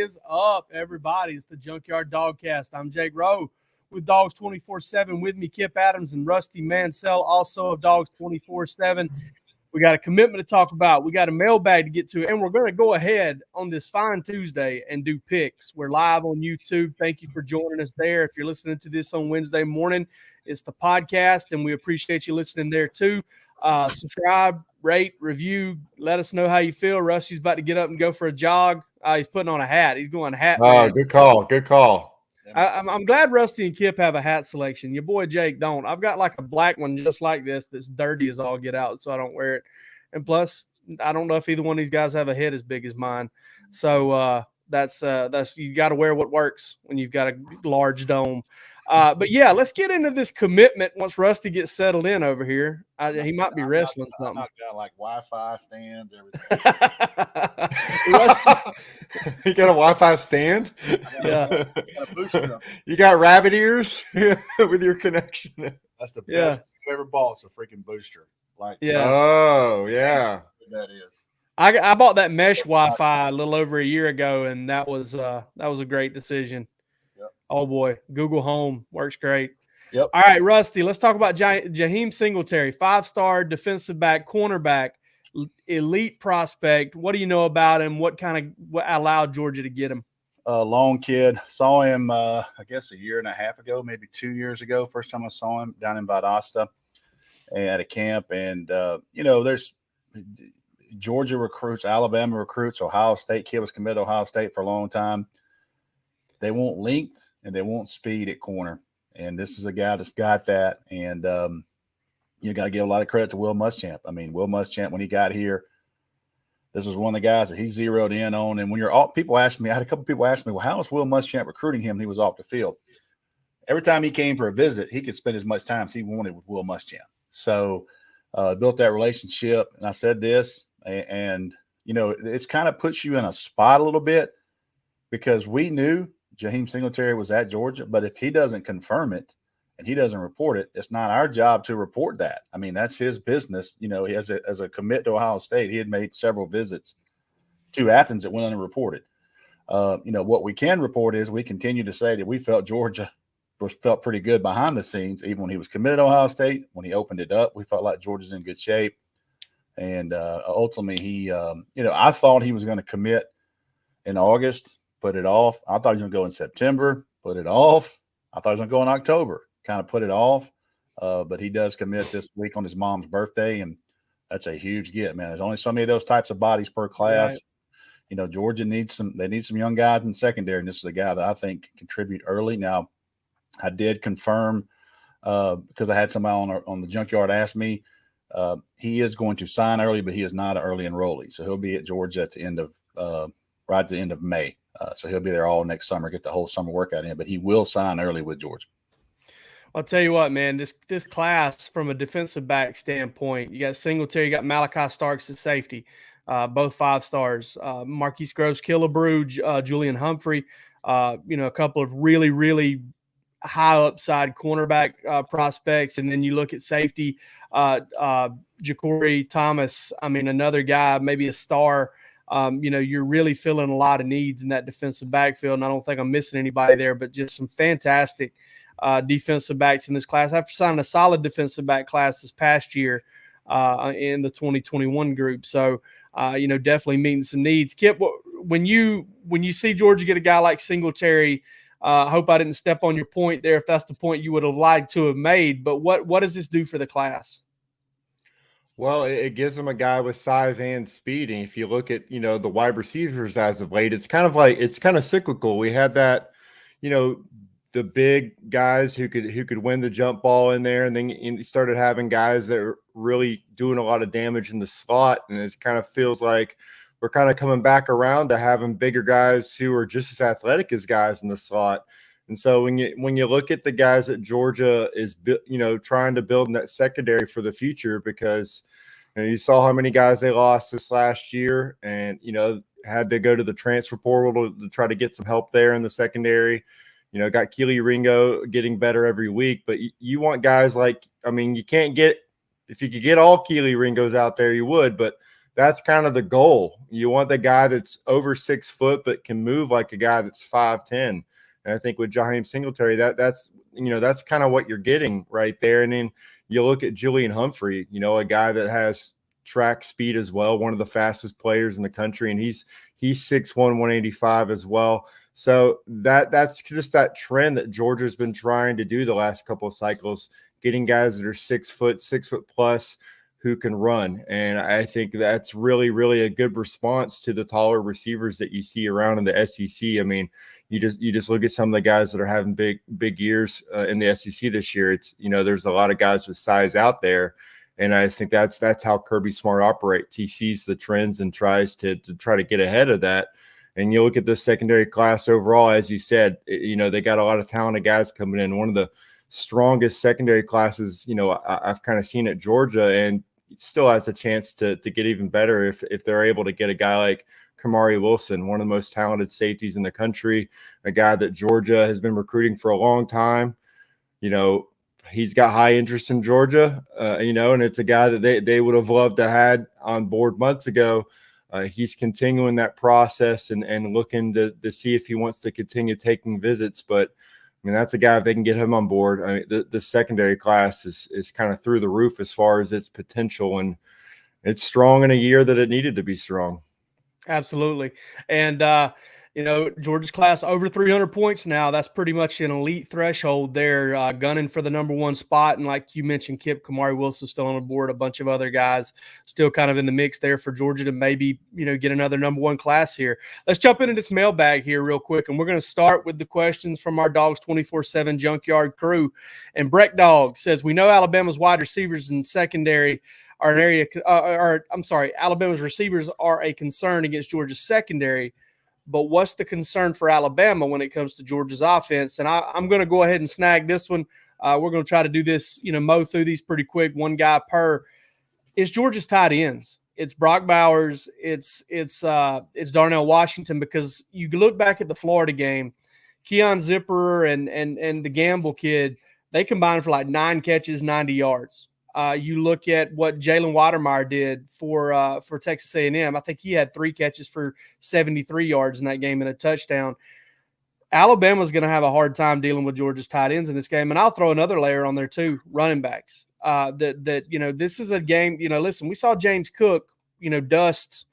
is up, everybody? It's the Junkyard Dawgcast. I'm Jake Rowe with Dogs 24/7. With me, Kip Adams and Rusty Mansell, also of Dogs 24/7. We got a commitment to talk about. We got a mailbag to get to, and we're going to go ahead on this fine Tuesday and do picks. We're live on YouTube. Thank you for joining us there. If you're listening to this on Wednesday morning, it's the podcast, and we appreciate you listening there too. Subscribe, rate, review. Let us know how you feel. Rusty's about to get up and go for a jog. He's putting on a hat. He's going hat. Oh, good call. Good call. I'm glad Rusty and Kip have a hat selection. Your boy Jake don't. I've got like a black one just like this that's dirty as all get out, so I don't wear it. And plus, I don't know if either one of these guys have a head as big as mine. So that's you got to wear what works when you've got a large dome. But yeah, let's get into this commitment once Rusty gets settled in over here. He might be wrestling something. I got like Wi-Fi stands, everything. You got a Wi-Fi stand? Yeah. You got rabbit ears with your connection. That's the best I've ever bought. It's a freaking booster. Like, Oh, yeah. That is. I bought that mesh Wi-Fi a little over a year ago, and that was a great decision. Yep. Oh boy, Google Home works great. Yep. All right, Rusty, let's talk about Jaheem Singletary, 5-star defensive back, cornerback, elite prospect. What do you know about him? What allowed Georgia to get him? Long kid. Saw him, I guess, a year and a half ago, maybe 2 years ago. First time I saw him down in Valdosta at a camp. And, there's Georgia recruits, Alabama recruits, Ohio State. Kid was committed to Ohio State for a long time. They want length and they want speed at corner. And this is a guy that's got that. And you got to give a lot of credit to Will Muschamp. I mean, Will Muschamp, when he got here, this was one of the guys that he zeroed in on. And when you're off, people ask me, I had a couple people ask me, well, how was Will Muschamp recruiting him when he was off the field? Every time he came for a visit, he could spend as much time as he wanted with Will Muschamp. So built that relationship. And I said this, and it's kind of puts you in a spot a little bit because we knew Jaheem Singletary was at Georgia, but if he doesn't confirm it and he doesn't report it, it's not our job to report that. I mean, that's his business. As a commit to Ohio State, he had made several visits to Athens that went unreported. What we can report is we continue to say that we felt Georgia felt pretty good behind the scenes, even when he was committed to Ohio State. When he opened it up, we felt like Georgia's in good shape. And ultimately, he, I thought he was going to commit in August, put it off. I thought he was going to go in September, put it off. I thought he was going to go in October, kind of put it off. But he does commit this week on his mom's birthday, and that's a huge get, man. There's only so many of those types of bodies per class. Right. Georgia needs some young guys in secondary, and this is a guy that I think can contribute early. Now, I did confirm because I had somebody on the Junkyard ask me, he is going to sign early, but he is not an early enrollee. So he'll be at Georgia at the end of right at the end of May. So he'll be there all next summer, get the whole summer workout in, but he will sign early with Georgia. I'll tell you what, man, this class from a defensive back standpoint, you got Singletary, you got Malachi Starks at safety, both 5 stars, Marquise Groves, Killebrew, Julian Humphrey, a couple of really, really high upside cornerback prospects. And then you look at safety, Ja'Cory Thomas, another guy, maybe a star. You're really filling a lot of needs in that defensive backfield. And I don't think I'm missing anybody there, but just some fantastic defensive backs in this class. After signing a solid defensive back class this past year in the 2021 group. So, definitely meeting some needs. Kip, when you see Georgia get a guy like Singletary, I hope I didn't step on your point there if that's the point you would have liked to have made. But what does this do for the class? Well, it gives them a guy with size and speed. And if you look at, the wide receivers as of late, it's kind of cyclical. We had that, the big guys who could win the jump ball in there. And then you started having guys that are really doing a lot of damage in the slot. And it kind of feels like we're kind of coming back around to having bigger guys who are just as athletic as guys in the slot. And so when you look at the guys that Georgia is, trying to build in that secondary for the future, because you saw how many guys they lost this last year, and had to go to the transfer portal to try to get some help there in the secondary. Got Keely Ringo getting better every week, but you want guys like, you can't get, if you could get all Keely Ringos out there, you would, but that's kind of the goal. You want the guy that's over 6 foot but can move like a guy that's 5'10". And I think with Jaheem Singletary, that's kind of what you're getting right there. And then you look at Julian Humphrey, a guy that has track speed as well, one of the fastest players in the country, and he's 6'1", 185 as well. So that's just that trend that Georgia's been trying to do the last couple of cycles, getting guys that are 6 foot plus who can run. And I think that's really, really a good response to the taller receivers that you see around in the SEC. I mean, you just look at some of the guys that are having big years in the SEC this year. It's, there's a lot of guys with size out there. And I just think that's how Kirby Smart operates. He sees the trends and tries to try to get ahead of that. And you look at the secondary class overall, as you said, they got a lot of talented guys coming in. One of the strongest secondary classes, I've kind of seen at Georgia, and still has a chance to get even better if they're able to get a guy like Kamari Wilson, one of the most talented safeties in the country, a guy that Georgia has been recruiting for a long time. He's got high interest in Georgia, and it's a guy that they would have loved to had on board months ago. He's continuing that process and looking to see if he wants to continue taking visits. But, I mean, that's a guy, if they can get him on board. I mean, the secondary class is kind of through the roof as far as its potential, and it's strong in a year that it needed to be strong. Absolutely. And, Georgia's class over 300 points now. That's pretty much an elite threshold there, gunning for the number one spot. And like you mentioned, Kip, Kamari Wilson still on the board, a bunch of other guys still kind of in the mix there for Georgia to maybe, get another number one class here. Let's jump into this mailbag here real quick. And we're going to start with the questions from our Dogs 24/7 Junkyard crew. And Breck Dog says, we know Alabama's wide receivers and secondary are an area, Alabama's receivers are a concern against Georgia's secondary. But what's the concern for Alabama when it comes to Georgia's offense? And I'm going to go ahead and snag this one. We're going to try to do this, mow through these pretty quick, one guy per. It's Georgia's tight ends. It's Brock Bowers. It's Darnell Washington, because you look back at the Florida game, Keon Zipper and the Gamble kid, they combined for like 9 catches, 90 yards. You look at what Jalen Watermeyer did for Texas A&M. I think he had 3 catches for 73 yards in that game and a touchdown. Alabama's going to have a hard time dealing with Georgia's tight ends in this game. And I'll throw another layer on there too, running backs. This is a game, listen, we saw James Cook, dust,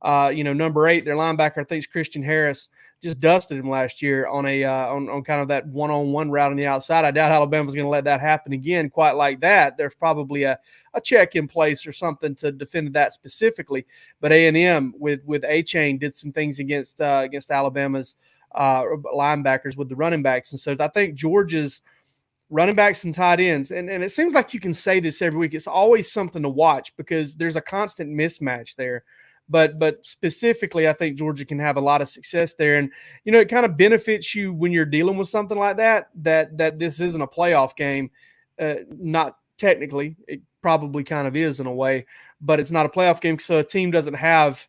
number 8, their linebacker, I think it's Christian Harris, just dusted him last year on on kind of that one-on-one route on the outside. I doubt Alabama's going to let that happen again quite like that. There's probably a check in place or something to defend that specifically. But A&M with A-Chain did some things against Alabama's linebackers with the running backs. And so I think Georgia's running backs and tight ends, and it seems like you can say this every week, it's always something to watch because there's a constant mismatch there. But specifically, I think Georgia can have a lot of success there. And, it kind of benefits you when you're dealing with something like that this isn't a playoff game. Not technically, it probably kind of is in a way, but it's not a playoff game. So a team doesn't have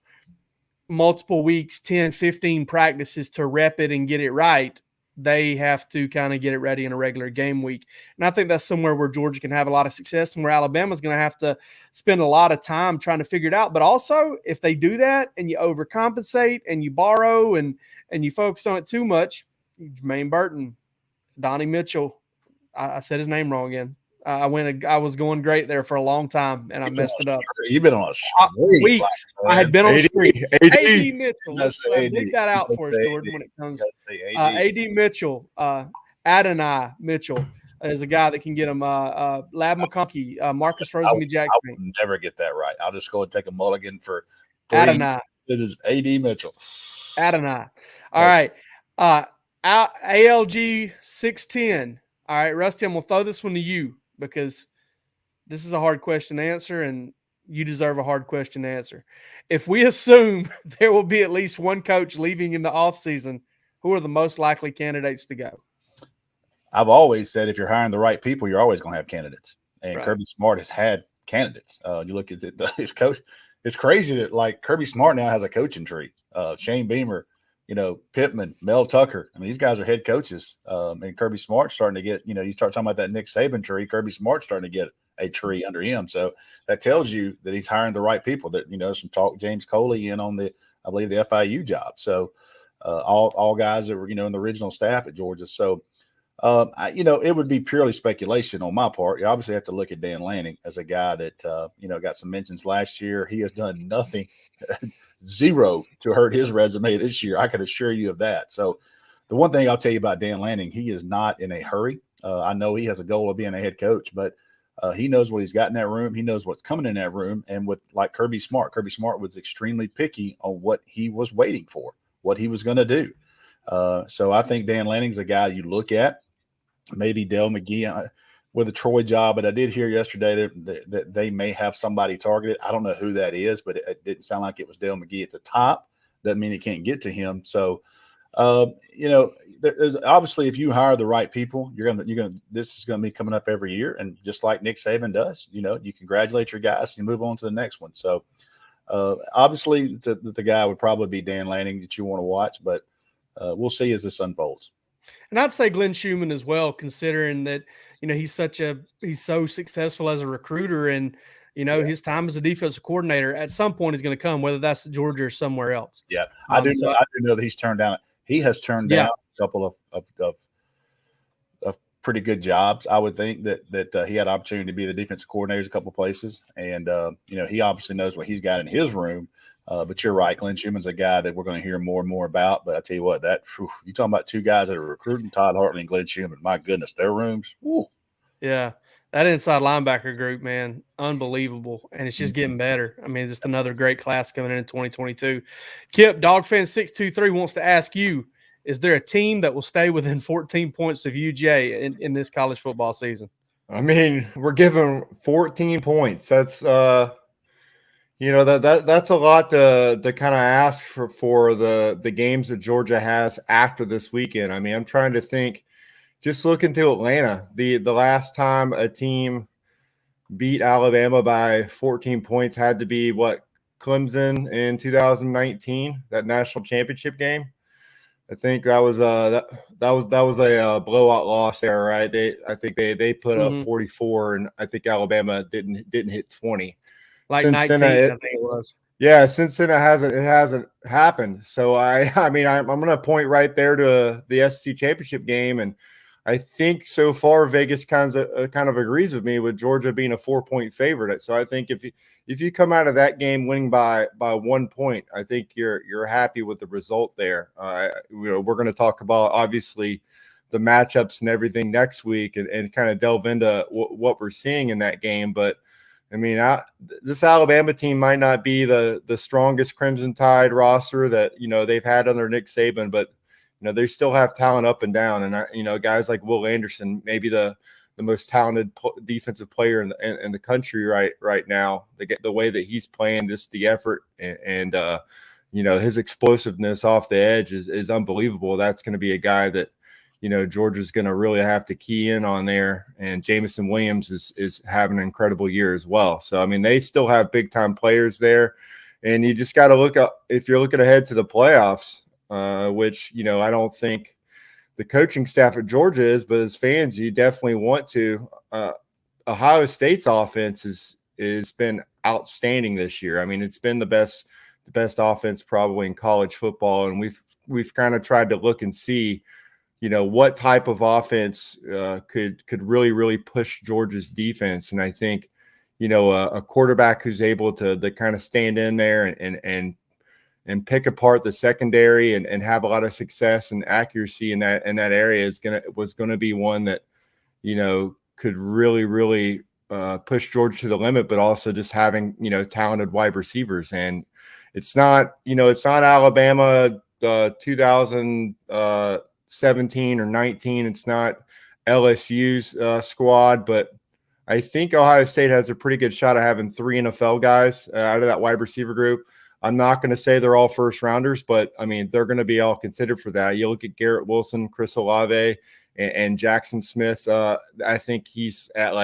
multiple weeks, 10, 15 practices to rep it and get it right. They have to kind of get it ready in a regular game week. And I think that's somewhere where Georgia can have a lot of success and where Alabama's going to have to spend a lot of time trying to figure it out. But also, if they do that and you overcompensate and you borrow and you focus on it too much, Jermaine Burton, Donnie Mitchell, I said his name wrong again. I was going great there for a long time, and I messed it up. You've been on a streak. Weeks. I had been on a streak. A.D. Mitchell. Let's AD. leave that out for us, Jordan, when it comes to A.D. Mitchell. Adonai Mitchell is a guy that can get him. Lab McConkey, Marcus Rosemary-Jackson. I will never get that right. I'll just go and take a mulligan for 3. Adonai. It is A.D. Mitchell. Adonai. All right. ALG 610. All right, Rusty, I'm going to throw this one to you, because this is a hard question to answer, and you deserve a hard question to answer. If we assume there will be at least one coach leaving in the offseason, who are the most likely candidates to go? I've always said if you're hiring the right people, you're always going to have candidates. And Right. Kirby Smart has had candidates. You look at his coach. It's crazy that, like, Kirby Smart now has a coaching tree. Shane Beamer, Pittman, Mel Tucker. I mean, these guys are head coaches. And Kirby Smart's starting to get, you start talking about that Nick Saban tree. Kirby Smart's starting to get a tree under him. So that tells you that he's hiring the right people. That, some talk James Coley in on I believe the FIU job. So all guys that were, in the original staff at Georgia. So, it would be purely speculation on my part. You obviously have to look at Dan Lanning as a guy that, got some mentions last year. He has done nothing, zero to hurt his resume this year. I can assure you of that. So the one thing I'll tell you about Dan Lanning, he is not in a hurry. I know he has a goal of being a head coach, but he knows what he's got in that room. He knows what's coming in that room. And with like Kirby Smart was extremely picky on what he was waiting for, what he was going to do. So I think Dan Lanning's a guy you look at. Maybe Dale McGee with a Troy job, but I did hear yesterday that they may have somebody targeted. I don't know who that is, but it didn't sound like it was Dale McGee at the top. Doesn't mean it can't get to him. So, there's obviously, if you hire the right people, this is gonna be coming up every year, and just like Nick Saban does, you congratulate your guys and move on to the next one. So, obviously, the guy would probably be Dan Lanning that you want to watch, but we'll see as this unfolds. And I'd say Glenn Schumann as well, considering that, he's so successful as a recruiter, and, his time as a defensive coordinator at some point is going to come, whether that's Georgia or somewhere else. Yeah. I do know that he has turned down a couple of pretty good jobs. I would think that he had opportunity to be the defensive coordinator a couple of places. And, he obviously knows what he's got in his room. But you're right. Glenn Schumann's a guy that we're going to hear more and more about. But I tell you what, you talking about two guys that are recruiting, Todd Hartley and Glenn Schumann. My goodness, their rooms. Woo. Yeah. That inside linebacker group, man, unbelievable. And it's just getting better. I mean, just another great class coming in 2022. Kip, DogFan623 wants to ask you, is there a team that will stay within 14 points of UJ in this college football season? I mean, we're giving 14 points. That's that's a lot to kind of ask for the games that Georgia has after this weekend. I mean, I'm trying to think. Just look into Atlanta. The last time a team beat Alabama by 14 points had to be Clemson in 2019, that national championship game. I think that was a blowout loss there, right? I think they put up 44, and I think Alabama didn't hit 20. Like 19, I think it was. Yeah, since then it hasn't happened. So I'm going to point right there to the SEC championship game, and I think so far Vegas kind of agrees with me with Georgia being a 4-point favorite. So I think if you come out of that game winning by 1 point, I think you're happy with the result there. We're going to talk about obviously the matchups and everything next week and kind of delve into what we're seeing in that game. But I mean, this Alabama team might not be the strongest Crimson Tide roster that they've had under Nick Saban, but they still have talent up and down, and guys like Will Anderson, maybe the most talented defensive player in the country right now. The way that he's playing, the effort and his explosiveness off the edge is unbelievable. That's going to be a guy that Georgia's going to really have to key in on there. And Jamison Williams is having an incredible year as well. So I mean, they still have big time players there, and you just got to look up if you're looking ahead to the playoffs. Which, I don't think the coaching staff at Georgia is, but as fans, you definitely want to. Ohio State's offense has been outstanding this year. I mean, it's been the best offense probably in college football, and we've kind of tried to look and see, what type of offense could really, really push Georgia's defense. And I think, a quarterback who's able to kind of stand in there and pick apart the secondary and have a lot of success and accuracy in that area was gonna be one that could really, really push Georgia to the limit, but also just having talented wide receivers. And it's not Alabama 2017 or 19. It's not LSU's squad, but I think Ohio State has a pretty good shot of having 3 NFL guys out of that wide receiver group. I'm not going to say they're all first rounders, but I mean, they're going to be all considered for that. You look at Garrett Wilson, Chris Olave, and Jackson Smith. I think he's at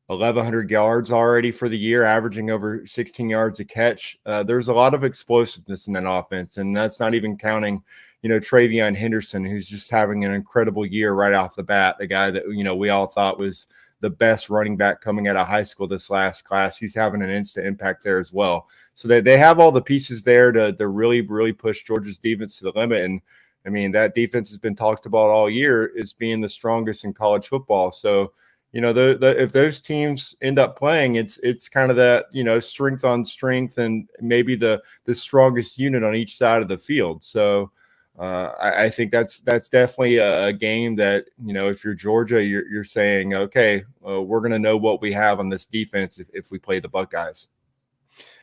1,100 yards already for the year, averaging over 16 yards a catch. There's a lot of explosiveness in that offense, and that's not even counting, Travion Henderson, who's just having an incredible year right off the bat. The guy that, we all thought was the best running back coming out of high school this last class. He's having an instant impact there as well. So they have all the pieces there to really, really push Georgia's defense to the limit. And I mean, that defense has been talked about all year as being the strongest in college football. So, if those teams end up playing, it's kind of that, strength on strength and maybe the strongest unit on each side of the field. So I think that's definitely a game that, if you're Georgia, you're saying, okay, we're going to know what we have on this defense if we play the Buckeyes.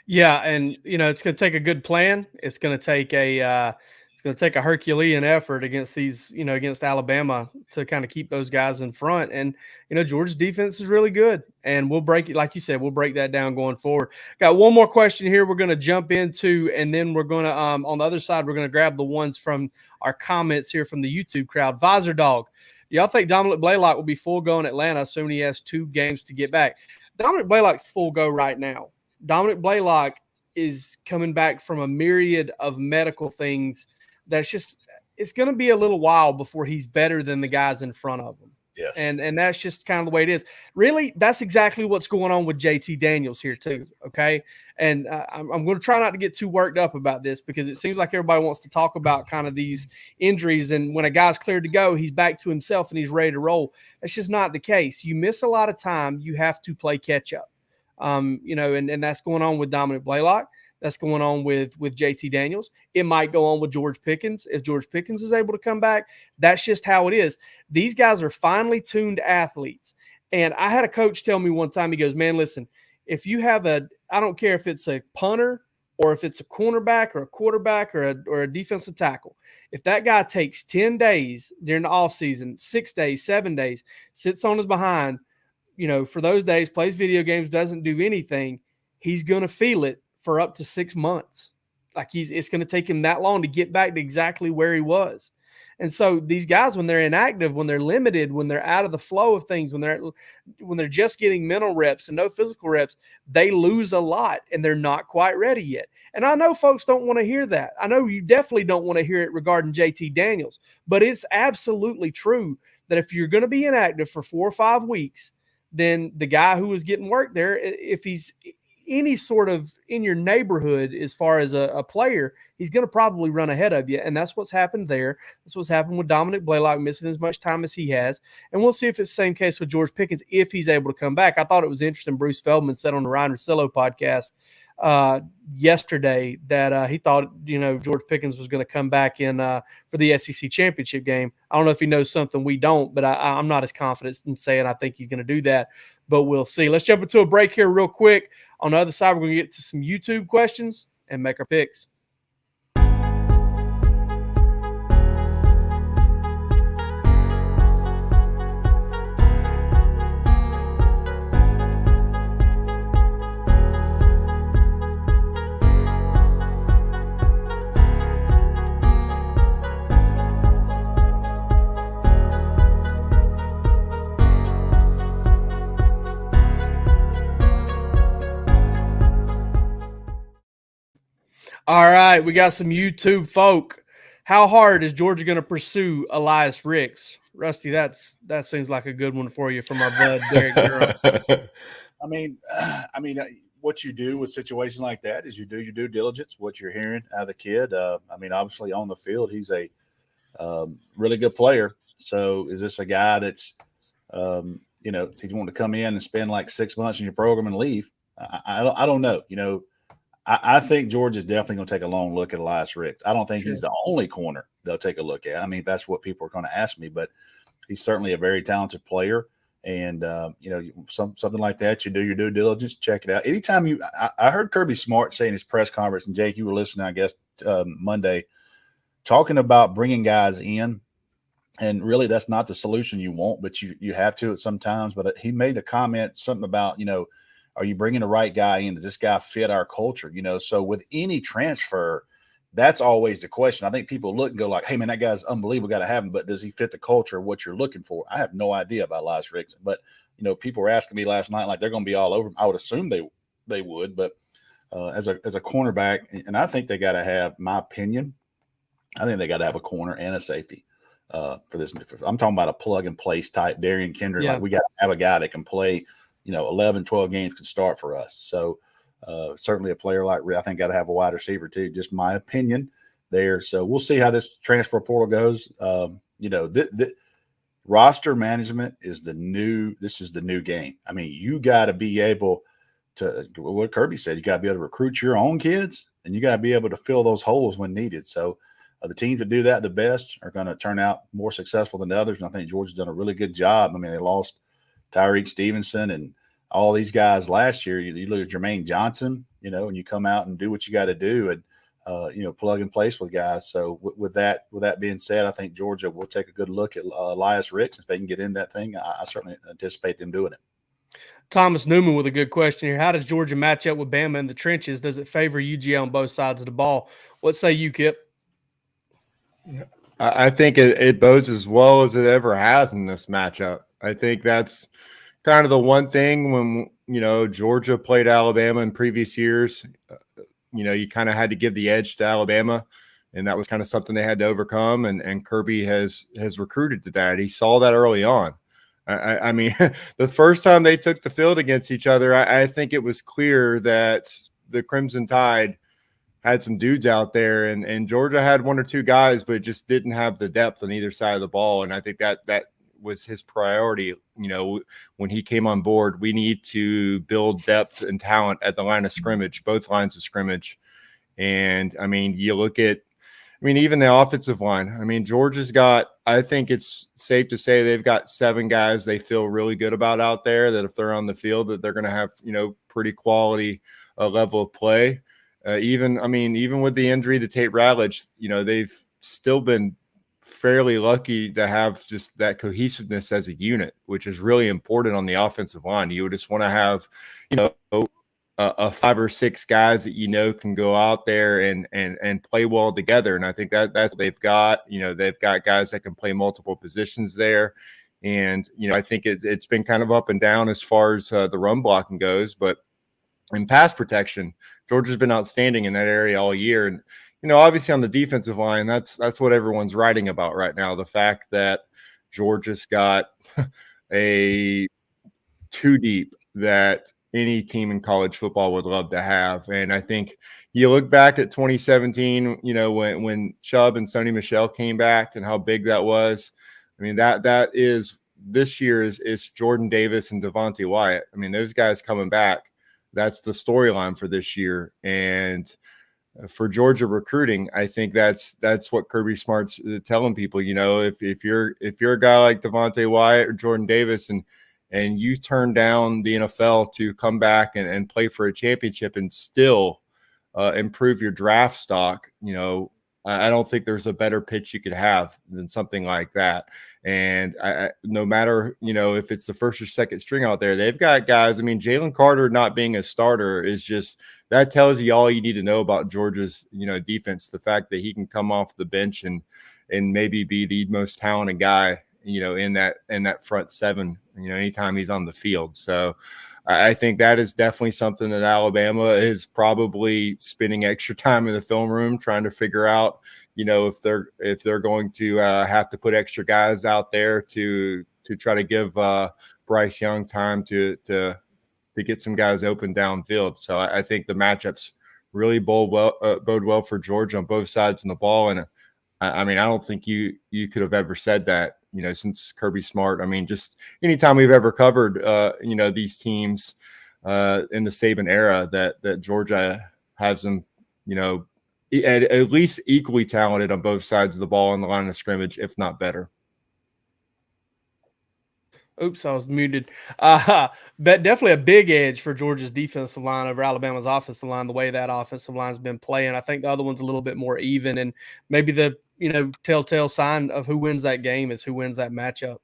Yeah, and it's going to take a good plan. It's going to take a Herculean effort against these, against Alabama to kind of keep those guys in front. And, Georgia's defense is really good. And we'll break it, like you said, we'll break that down going forward. Got one more question here we're going to jump into, and then we're going to, on the other side, we're going to grab the ones from our comments here from the YouTube crowd. Visor Dog, y'all think Dominic Blaylock will be full go in Atlanta, assuming he has 2 games to get back? Dominic Blaylock's full go right now. Dominic Blaylock is coming back from a myriad of medical things. It's going to be a little while before he's better than the guys in front of him. Yes. And that's just kind of the way it is. Really, that's exactly what's going on with JT Daniels here too. Okay. And I'm going to try not to get too worked up about this because it seems like everybody wants to talk about kind of these injuries. And when a guy's cleared to go, he's back to himself and he's ready to roll. That's just not the case. You miss a lot of time. You have to play catch up. And that's going on with Dominic Blaylock. That's going on with JT Daniels. It might go on with George Pickens. If George Pickens is able to come back, that's just how it is. These guys are finely tuned athletes. And I had a coach tell me one time, he goes, man, listen, if you have I don't care if it's a punter or if it's a cornerback or a quarterback or a defensive tackle, if that guy takes 10 days during the offseason, 6 days, 7 days, sits on his behind, for those days, plays video games, doesn't do anything, he's going to feel it for up to 6 months. It's going to take him that long to get back to exactly where he was. And so these guys, when they're inactive, when they're limited, when they're out of the flow of things, when they're just getting mental reps and no physical reps, they lose a lot and they're not quite ready yet. And I know folks don't want to hear that. I know you definitely don't want to hear it regarding JT Daniels, but it's absolutely true that if you're going to be inactive for 4 or 5 weeks, then the guy who is getting work there, if he's any sort of in your neighborhood as far as a player, he's going to probably run ahead of you. And that's what's happened there. That's what's happened with Dominic Blaylock missing as much time as he has. And we'll see if it's the same case with George Pickens if he's able to come back. I thought it was interesting. Bruce Feldman said on the Ryan Russillo podcast yesterday that he thought, George Pickens was going to come back in for the SEC championship game. I don't know if he knows something we don't, but I'm not as confident in saying I think he's going to do that, but we'll see. Let's jump into a break here real quick. On the other side, we're going to get to some YouTube questions and make our picks. All right, we got some YouTube folk. How hard is Georgia going to pursue Elias Ricks? Rusty, that seems like a good one for you from our bud Derek Durham. I mean, what you do with situations like that is you do your due diligence. What you're hearing out of the kid. Obviously on the field, he's a really good player. So is this a guy that's, he's wanting to come in and spend like 6 months in your program and leave? I don't know. I think Georgia is definitely going to take a long look at Elias Ricks. I don't think he's the only corner they'll take a look at. I mean, that's what people are going to ask me, but he's certainly a very talented player. And, something like that, you do your due diligence, check it out. Anytime I heard Kirby Smart say in his press conference, and Jake, you were listening, I guess, Monday, talking about bringing guys in. And really, that's not the solution you want, but you have to at sometimes. But he made a comment, something about, are you bringing the right guy in? Does this guy fit our culture? So with any transfer, that's always the question. I think people look and go like, hey, man, that guy's unbelievable. Got to have him. But does he fit the culture of what you're looking for? I have no idea about Elias Ricks. But, people were asking me last night, like they're going to be all over. I would assume they would, but as a cornerback, and I think they got to have, my opinion, I think they got to have a corner and a safety for this. I'm talking about a plug and place type Darian Kendrick. Yeah. Like we got to have a guy that can play, 11, 12 games can start for us. So certainly a player like, I think got to have a wide receiver too. Just my opinion there. So we'll see how this transfer portal goes. The roster management is the new game. I mean, you got to be able to, what Kirby said, you got to be able to recruit your own kids, and you got to be able to fill those holes when needed. So the teams that do that the best are going to turn out more successful than others. And I think Georgia's done a really good job. I mean, they lost Tyreek Stevenson and all these guys last year. You look at Jermaine Johnson, and you come out and do what you got to do and, plug and place with guys. So with that being said, I think Georgia will take a good look at Elias Ricks. If they can get in that thing, I certainly anticipate them doing it. Thomas Newman with a good question here. How does Georgia match up with Bama in the trenches? Does it favor UGA on both sides of the ball? What say you, Kip? I think it bodes as well as it ever has in this matchup. I think that's kind of the one thing when, Georgia played Alabama in previous years. You kind of had to give the edge to Alabama, and that was kind of something they had to overcome. And Kirby has recruited to that. He saw that early on. I mean, the first time they took the field against each other, I think it was clear that the Crimson Tide had some dudes out there, and Georgia had one or two guys, but just didn't have the depth on either side of the ball. And I think that was his priority. When he came on board, we need to build depth and talent at the line of scrimmage, both lines of scrimmage. And I mean, you look at, even the offensive line. Georgia's got, I think it's safe to say they've got 7 guys they feel really good about out there, that if they're on the field, that they're going to have, pretty quality level of play. Even with the injury to Tate Ratledge, they've still been fairly lucky to have just that cohesiveness as a unit, which is really important on the offensive line. You would just want to have, a 5 or 6 guys that can go out there and play well together. And I think that's what they've got. They've got guys that can play multiple positions there. And, I think it's been kind of up and down as far as the run blocking goes, but in pass protection, Georgia's been outstanding in that area all year. And, obviously on the defensive line, that's what everyone's writing about right now. The fact that Georgia's got a 2 deep that any team in college football would love to have. And I think you look back at 2017, when Chubb and Sony Michel came back and how big that was. That is, this year is Jordan Davis and Devontae Wyatt. Those guys coming back, that's the storyline for this year. And for Georgia recruiting, I think that's what Kirby Smart's telling people. If you're a guy like Devontae Wyatt or Jordan Davis and you turn down the NFL to come back and play for a championship and still improve your draft stock, I don't think there's a better pitch you could have than something like that. And no matter, if it's the first or second string out there, they've got guys. Jalen Carter not being a starter is just, that tells you all you need to know about Georgia's, defense. The fact that he can come off the bench and maybe be the most talented guy, in that front 7, anytime he's on the field. So I think that is definitely something that Alabama is probably spending extra time in the film room trying to figure out, if they're going to have to put extra guys out there to try to give Bryce Young time to get some guys open downfield. So I think the matchups really bode well for Georgia on both sides of the ball. And I don't think you could have ever said that, since Kirby Smart. Just anytime we've ever covered, these teams in the Saban era, that Georgia has them, at least equally talented on both sides of the ball on the line of scrimmage, if not better. Oops, I was muted. But definitely a big edge for Georgia's defensive line over Alabama's offensive line, the way that offensive line's been playing. I think the other one's a little bit more even, and maybe the telltale sign of who wins that game is who wins that matchup.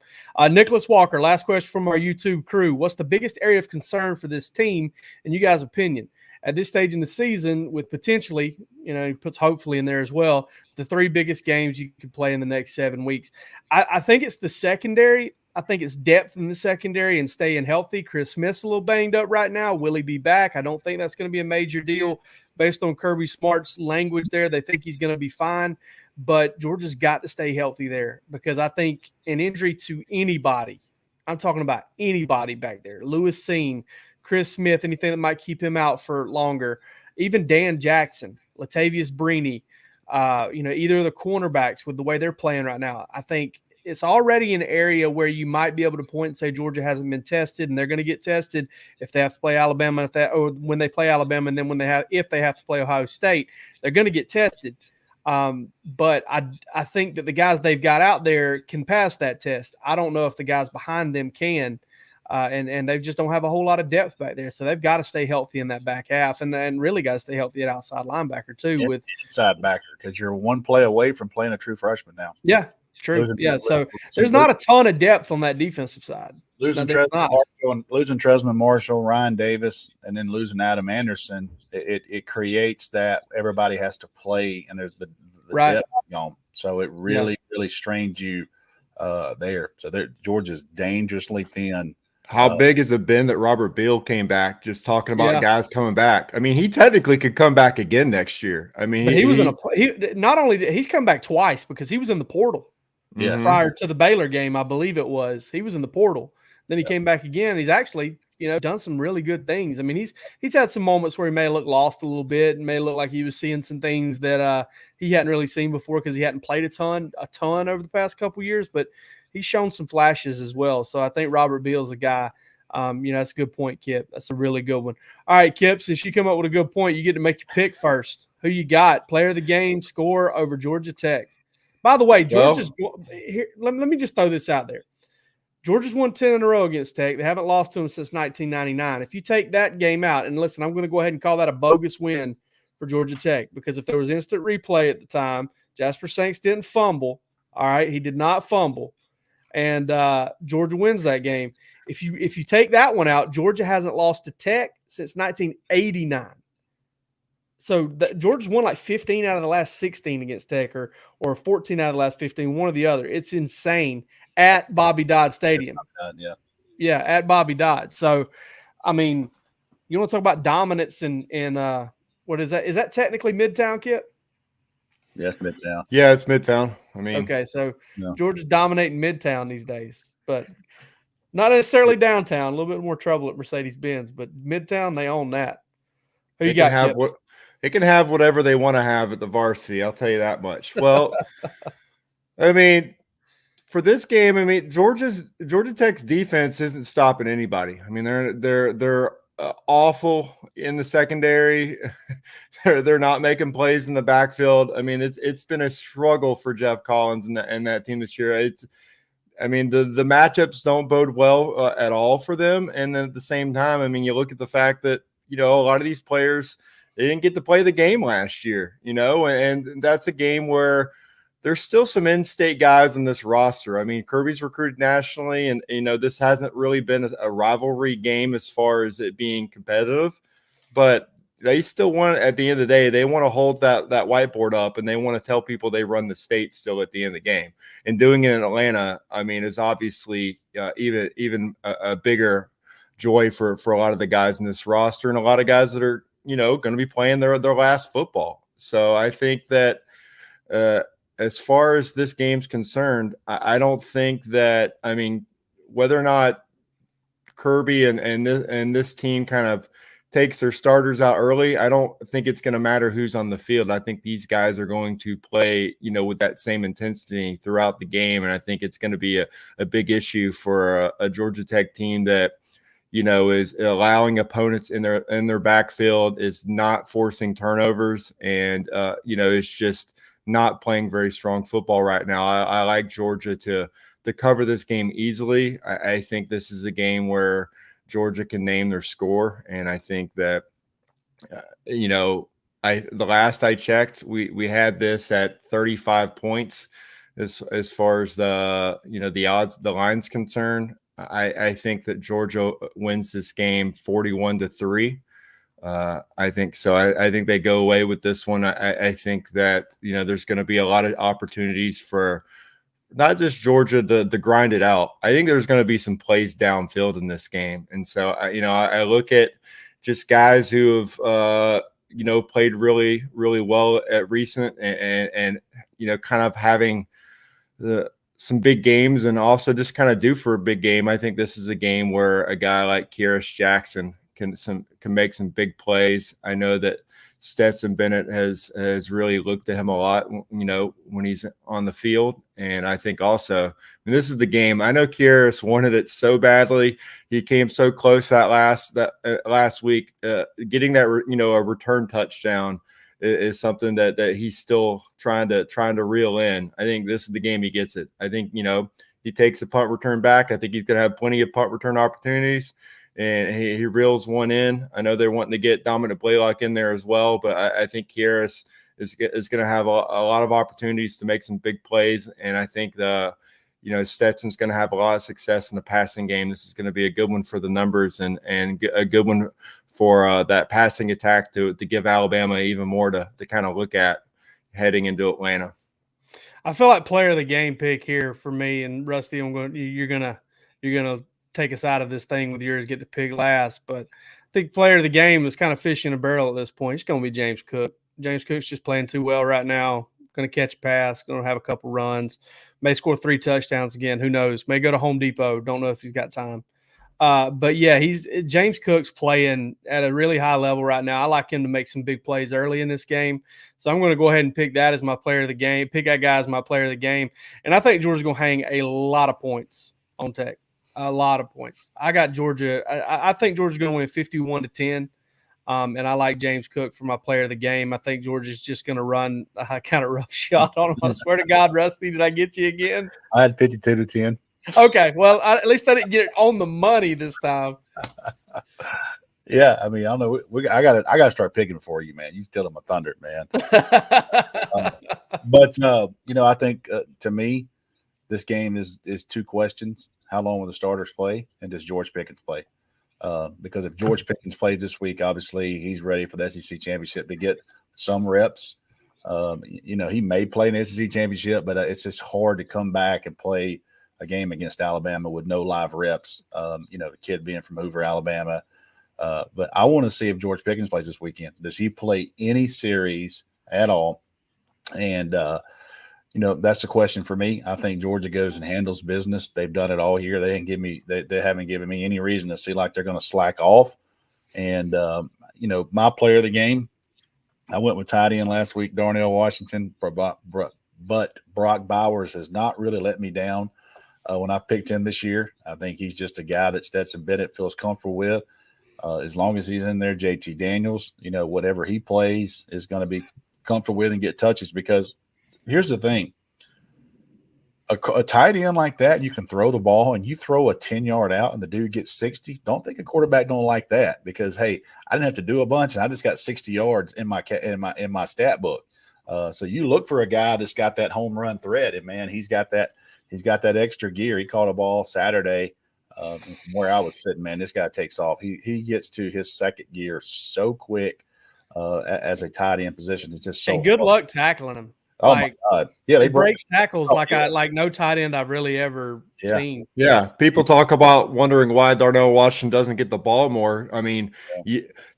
Nicholas Walker, last question from our YouTube crew. What's the biggest area of concern for this team, in you guys' opinion? At this stage in the season, with potentially, he puts hopefully in there as well, the 3 biggest games you could play in the next 7 weeks. I think it's the secondary. I think it's depth in the secondary and staying healthy. Chris Smith's a little banged up right now. Will he be back? I don't think that's going to be a major deal based on Kirby Smart's language there. They think he's going to be fine, but Georgia's got to stay healthy there because I think an injury to anybody, I'm talking about anybody back there, Lewis Seen, Chris Smith, anything that might keep him out for longer, even Dan Jackson, Latavius Brini, either of the cornerbacks with the way they're playing right now, I think it's already an area where you might be able to point and say Georgia hasn't been tested, and they're going to get tested if they have to play Alabama, or when they play Alabama, and then if they have to play Ohio State, they're going to get tested. But I think that the guys they've got out there can pass that test. I don't know if the guys behind them can, and they just don't have a whole lot of depth back there. So they've got to stay healthy in that back half, and really got to stay healthy at outside linebacker too. With inside backer, because you're one play away from playing a true freshman now. Yeah. True. Yeah. So there's not a ton of depth on that defensive side. Losing Tresman Marshall, Ryan Davis, and then losing Adam Anderson, it creates that everybody has to play, and there's the depth gone. So it really strains you there. So Georgia's dangerously thin. How big has it been that Robert Beal came back? Just talking about guys coming back. I mean, he technically could come back again next year. I mean, he's come back twice because he was in the portal. Yes. Prior to the Baylor game, I believe it was. He was in the portal. Then he came back again. He's actually, done some really good things. I mean, he's had some moments where he may look lost a little bit and may look like he was seeing some things that he hadn't really seen before because he hadn't played a ton over the past couple years, but he's shown some flashes as well. So I think Robert Beal's a guy. That's a good point, Kip. That's a really good one. All right, Kip, since you come up with a good point, you get to make your pick first. Who you got? Player of the game, score over Georgia Tech. By the way, Georgia's here. Let me just throw this out there. Georgia's won 10 in a row against Tech. They haven't lost to them since 1999. If you take that game out, and listen, I'm going to go ahead and call that a bogus win for Georgia Tech because if there was instant replay at the time, Jasper Sanks didn't fumble. All right, he did not fumble, and Georgia wins that game. If you take that one out, Georgia hasn't lost to Tech since 1989. So Georgia's won like 15 out of the last 16 against Tech or 14 out of the last 15, one or the other. It's insane at Bobby Dodd Stadium. Yeah, at Bobby Dodd. So, I mean, you want to talk about dominance in what is that? Is that technically Midtown, Kip? Yes, Midtown. Yeah, it's Midtown. I mean, okay, so Georgia's dominating Midtown these days, but not necessarily downtown. A little bit more trouble at Mercedes-Benz, but Midtown, they own that. Who you got, Kip? It can have whatever they want to have at the varsity. I'll tell you that much. Well, I mean, for this game, I mean, Georgia Tech's defense isn't stopping anybody. I mean, they're awful in the secondary. they're not making plays in the backfield. I mean, it's been a struggle for Jeff Collins and that team this year. The matchups don't bode well at all for them. And then at the same time, I mean, you look at the fact that a lot of these players, they didn't get to play the game last year, and that's a game where there's still some in-state guys in this roster. I mean, Kirby's recruited nationally, and, this hasn't really been a rivalry game as far as it being competitive, but they still want, at the end of the day, they want to hold that whiteboard up, and they want to tell people they run the state still at the end of the game. And doing it in Atlanta, I mean, is obviously even a bigger joy for a lot of the guys in this roster and a lot of guys that are, going to be playing their last football. So I think that as far as this game's concerned, I don't think that, I mean, whether or not Kirby and this team kind of takes their starters out early, I don't think it's going to matter who's on the field. I think these guys are going to play, with that same intensity throughout the game. And I think it's going to be a big issue for a Georgia Tech team that, is allowing opponents in their backfield, is not forcing turnovers, and is just not playing very strong football right now. I like Georgia to cover this game easily. I think this is a game where Georgia can name their score, and I think that the last I checked, we had this at 35 points as far as the odds, the line's concerned. I think that Georgia wins this game 41-3. I think so. I think they go away with this one. I think that there's going to be a lot of opportunities for Georgia to grind it out. I think there's going to be some plays downfield in this game. And so, I look at just guys who have, played really, really well at recent and kind of having some big games and also just kind of due for a big game. I think this is a game where a guy like Kyrus Jackson can make some big plays. I know that Stetson Bennett has really looked at him a lot, when he's on the field. And I think also, this is the game. I know Kyrus wanted it so badly. He came so close that last week. Getting that, a return touchdown is something that he's still trying to reel in. I think this is the game he gets it. I think, he takes a punt return back. I think he's going to have plenty of punt return opportunities. And he reels one in. I know they're wanting to get Dominic Blaylock in there as well, but I think Kyrus is going to have a lot of opportunities to make some big plays. And I think Stetson's going to have a lot of success in the passing game. This is going to be a good one for the numbers and a good one for that passing attack to give Alabama even more to kind of look at heading into Atlanta. I feel like player of the game pick here for me, and Rusty, you're gonna take us out of this thing with yours, get to pick last. But I think player of the game is kind of fish in a barrel at this point. It's going to be James Cook. James Cook's just playing too well right now. Going to catch a pass, going to have a couple runs, may score 3 touchdowns again. Who knows? May go to Home Depot. Don't know if he's got time. But yeah, James Cook's playing at a really high level right now. I like him to make some big plays early in this game. So I'm going to go ahead and pick that as my player of the game, pick that guy as my player of the game. And I think Georgia's going to hang a lot of points on Tech. A lot of points. I got Georgia. I think Georgia's going to win 51-10. And I like James Cook for my player of the game. I think Georgia's just going to run a kind of rough shot on him. I swear to God, Rusty, did I get you again? I had 52-10. Okay. Well, at least I didn't get it on the money this time. Yeah. I mean, I don't know. I got to start picking for you, man. You stealing my thunder, man. I think to me, this game is 2 questions. How long will the starters play? And does George Pickens play? Because if George Pickens plays this week, obviously he's ready for the SEC championship to get some reps. He may play in the SEC championship, but it's just hard to come back and play a game against Alabama with no live reps. The kid being from Hoover, Alabama. But I want to see if George Pickens plays this weekend. Does he play any series at all? And that's the question for me. I think Georgia goes and handles business. They've done it all year. They haven't given me any reason to see like they're going to slack off. And my player of the game, I went with tight end last week, Darnell Washington, but Brock Bowers has not really let me down when I picked him this year. I think he's just a guy that Stetson Bennett feels comfortable with. As long as he's in there, JT Daniels, whatever he plays is going to be comfortable with and get touches, because here's the thing. A tight end like that, you can throw the ball and you throw a 10-yard out and the dude gets 60. Don't think a quarterback don't like that, because, hey, I didn't have to do a bunch and I just got 60 yards in my stat book. So you look for a guy that's got that home run threat, and man, he's got that extra gear. He caught a ball Saturday from where I was sitting. Man, this guy takes off. He gets to his second gear so quick as a tight end position. It's just so. And good luck tackling him. Oh my God! Yeah, they break tackles like no tight end I've really ever seen. Yeah, people talk about wondering why Darnell Washington doesn't get the ball more. I mean,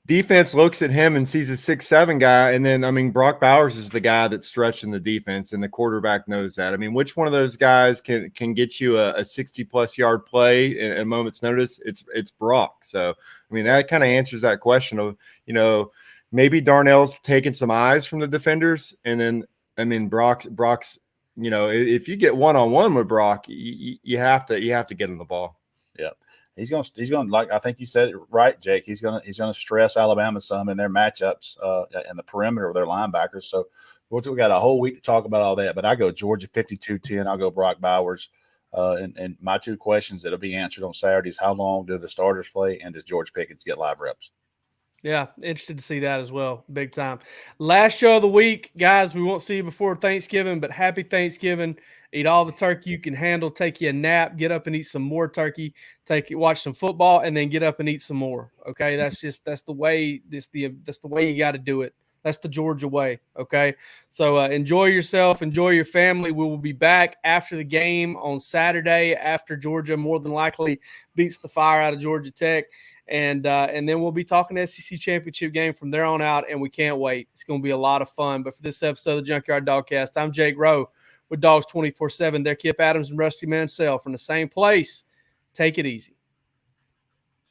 defense looks at him and sees a 6'7" guy, and then Brock Bowers is the guy that's stretching the defense, and the quarterback knows that. I mean, which one of those guys can get you a 60+ yard play in a moment's notice? It's Brock. So I mean, that kind of answers that question of maybe Darnell's taking some eyes from the defenders, and then. Brock's, if you get one-on-one with Brock, you have to get him the ball. Yeah. He's going to, like, I think you said it right, Jake. He's going to stress Alabama some in their matchups and the perimeter of their linebackers. So we got a whole week to talk about all that, but I go Georgia 52-10. I'll go Brock Bowers. And my 2 questions that'll be answered on Saturday is how long do the starters play, and does George Pickens get live reps? Yeah, interested to see that as well. Big time. Last show of the week, guys. We won't see you before Thanksgiving, but happy Thanksgiving. Eat all the turkey you can handle. Take you a nap. Get up and eat some more turkey. Watch some football, and then get up and eat some more. Okay, that's the way. That's the way you got to do it. That's the Georgia way, okay? So enjoy yourself, enjoy your family. We will be back after the game on Saturday after Georgia more than likely beats the fire out of Georgia Tech. And then we'll be talking SEC championship game from there on out, and we can't wait. It's going to be a lot of fun. But for this episode of the Junkyard Dawgcast, I'm Jake Rowe with Dogs 24/7. They're Kip Adams and Rusty Mansell from the same place. Take it easy.